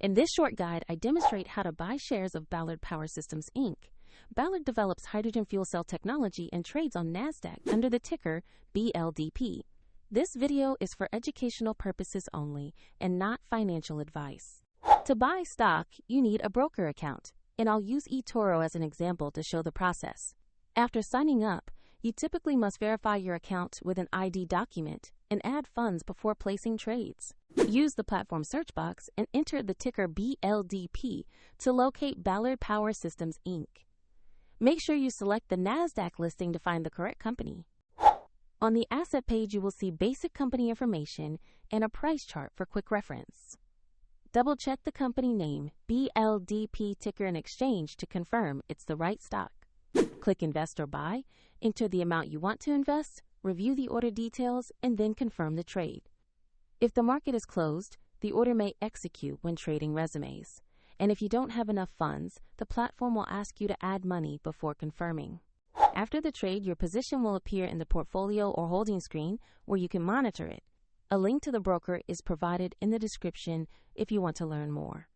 In this short guide, I demonstrate how to buy shares of Ballard Power Systems Inc. Ballard develops hydrogen fuel cell technology and trades on NASDAQ under the ticker BLDP. This video is for educational purposes only and not financial advice. To buy stock, you need a broker account, and I'll use eToro as an example to show the process. After signing up, you typically must verify your account with an ID document and add funds before placing trades. Use the platform search box and enter the ticker BLDP to locate Ballard Power Systems Inc. Make sure you select the NASDAQ listing to find the correct company. On the asset page, you will see basic company information and a price chart for quick reference. Double-check the company name, BLDP ticker and exchange to confirm it's the right stock. Click Invest or Buy, enter the amount you want to invest, review the order details, and then confirm the trade. If the market is closed, the order may execute when trading resumes. And if you don't have enough funds, the platform will ask you to add money before confirming. After the trade, your position will appear in the portfolio or holding screen where you can monitor it. A link to the broker is provided in the description if you want to learn more.